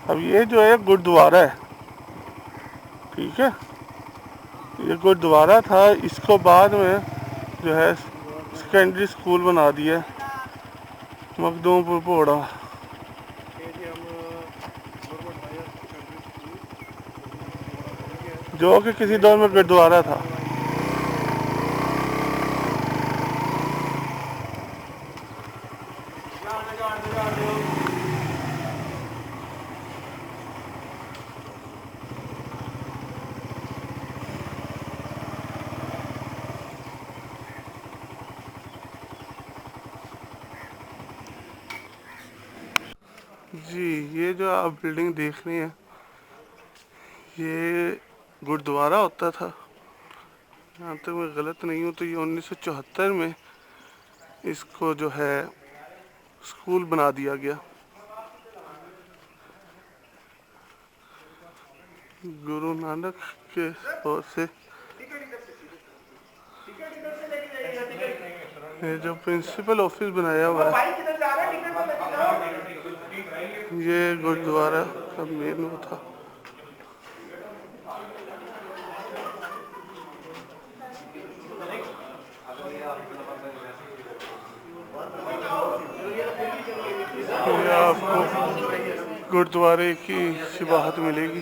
اب یہ جو ہے گردوارہ ہے، ٹھیک ہے، یہ گردوارہ تھا، اس کو بعد میں جو ہے سیکنڈری اسکول بنا دیا مخدوم پور پوڑا، جو کہ کسی دور میں گردوارہ تھا۔ جی یہ جو آپ بلڈنگ دیکھ رہے ہیں یہ گردوارہ ہوتا تھا، جہاں تک میں غلط نہیں ہوں تو یہ 1974 میں اس کو جو ہے اسکول بنا دیا گیا۔ گرو نانک کے دور سے یہ جو پرنسپل آفس بنایا ہوا ہے یہ گردوارہ کا مین وہ تھا۔ یہ آپ کو گردوارے کی شباہت ملے گی۔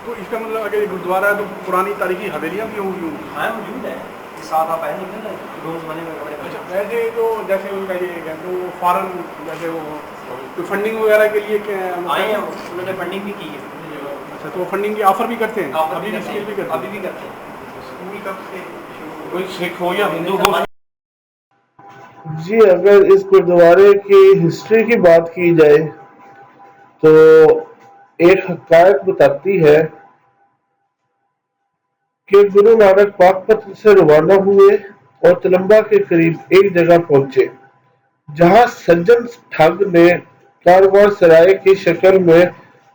تو اس کا مطلب اگر یہ گردوارہ ہے تو پرانی تاریخی حویلیاں بھی ہوں گی؟ ہاں موجود ہے، ساتھ آپ پہلے نکل رہے روز بنے ہوئے کپڑے۔ اچھا ویسے تو جیسے ان کا یہ تو فارن جیسے وہ کوئی فنڈنگ وغیرہ کے لیے آئے ہیں، انہوں نے فنڈنگ بھی کی ہے۔ اچھا تو وہ فنڈنگ کی آفر بھی کرتے ہیں؟ ابھی بھی اسکیل بھی کرتے ہیں؟ ابھی بھی کرتے ہیں۔ اسکول کب سے کوئی سکھ ہو یا ہندو ہو؟ جی اگر اس گردوارے کی ہسٹری کی بات کی جائے تو ایک حقائق بتاتی ہے کہ گرو نانک پاک پتن سے روانہ ہوئے اور تلمبا کے قریب ایک جگہ پہنچے جہاں سجن ٹھگ نے کاروان سرائے کی شکل میں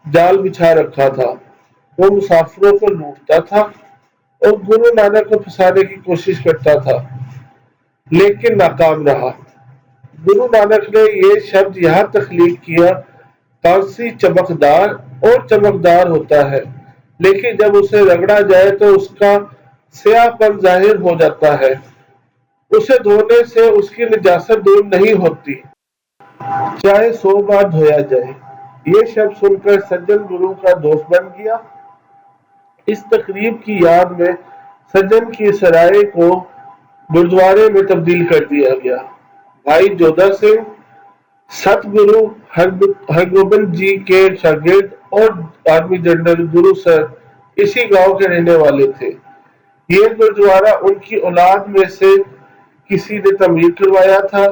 جال بچھا رکھا تھا۔ وہ مسافروں کو لوٹتا تھا اور گرو نانک کو پھنسانے کی کوشش کرتا تھا لیکن ناکام رہا۔ گرو نانک نے یہ شبد یہاں تخلیق کیا، کانسی چمکدار اور چمکدار ہوتا ہے لیکن جب اسے رگڑا جائے تو اس کا سیاہ پن ظاہر ہو جاتا ہے، اسے دھونے سے اس کی نجاست دور نہیں ہوتی چاہے 100 بار دھویا جائے۔ یہ شبد سن کر سجن گرو کا دوست بن گیا۔ اس تقریب کی یاد میں سجن کی سرائے کو گردوارے میں تبدیل کر دیا گیا۔ بھائی جودھا سنگھ ست گرو ہرگوبند جی کے شاگرد اور آرمی جنرل گرو سر اسی گاؤں کے رہنے والے تھے۔ یہ گردوارہ ان کی اولاد میں سے کسی نے تعمیر کروایا تھا۔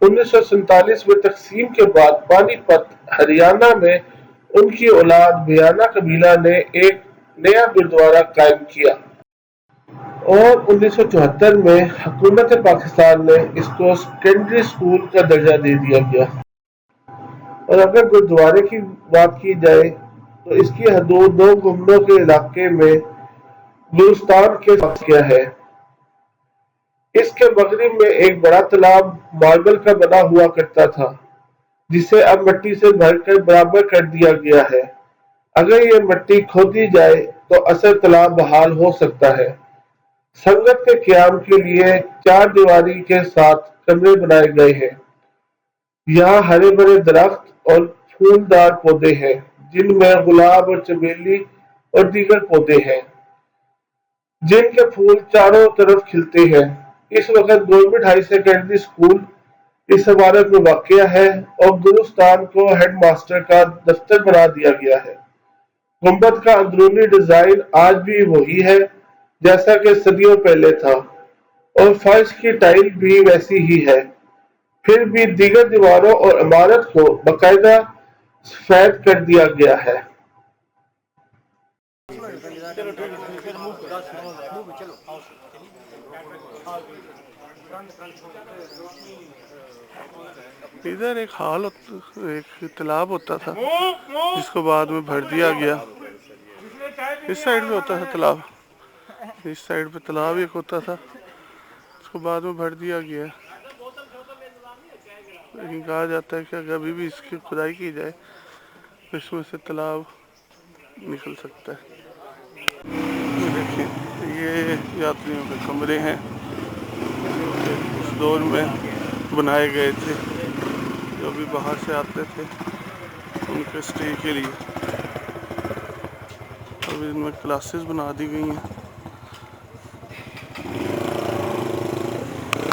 1947 میں تقسیم کے بعد پانی پت ہریانہ میں ان کی اولاد بیانہ قبیلہ نے ایک نیا گردوارہ قائم کیا اور 1974 میں حکومت پاکستان نے اس کو سیکنڈری اسکول کا درجہ دے دیا گیا۔ اور اگر گردوارے کی بات کی جائے تو اس کی حدود 2 گنبدوں کے علاقے میں بلوچستان کے واقع ہے۔ اس کے مغرب میں ایک بڑا تالاب ماربل کا بنا ہوا کرتا تھا جسے اب مٹی سے بھر کر برابر کر دیا گیا ہے۔ اگر یہ مٹی کھودی جائے تو اصل تالاب بحال ہو سکتا ہے۔ سنگت کے قیام کے لیے 4 دیواری کے ساتھ کمرے بنائے گئے ہیں۔ یہاں ہرے بھرے درخت اور پھولدار پودے ہیں جن میں گلاب اور چمیلی اور دیگر پودے ہیں جن کے پھول چاروں طرف کھلتے ہیں۔ اس وقت گورنمنٹ ہائی سیکنڈری اسکول اس عمارت میں واقع ہے اور گلوستان کو ہیڈ ماسٹر کا دفتر بنا دیا گیا ہے۔ گنبد کا اندرونی ڈیزائن آج بھی وہی ہے جیسا کہ صدیوں پہلے تھا اور فرش کی ٹائل بھی ویسی ہی ہے، پھر بھی دیگر دیواروں اور عمارت کو باقاعدہ سفید کر دیا گیا ہے۔ ادھر ایک ایک تالاب ہوتا تھا جس کو بعد میں بھر دیا گیا۔ اس سائڈ پہ ہوتا تھا تالاب، اس سائڈ پہ تالاب ایک ہوتا تھا اس کو بعد میں بھر دیا گیا۔ لیکن کہا جاتا ہے کہ اگر ابھی بھی اس کی کھدائی کی جائے تو اس میں سے تالاب نکل سکتا ہے۔ دیکھیں یہ یاتریوں کے کمرے ہیں جو کہ اس دور میں بنائے گئے تھے، جو بھی باہر سے آتے تھے ان کے اسٹے کے لیے۔ اب ان میں کلاسز بنا دی گئی ہیں۔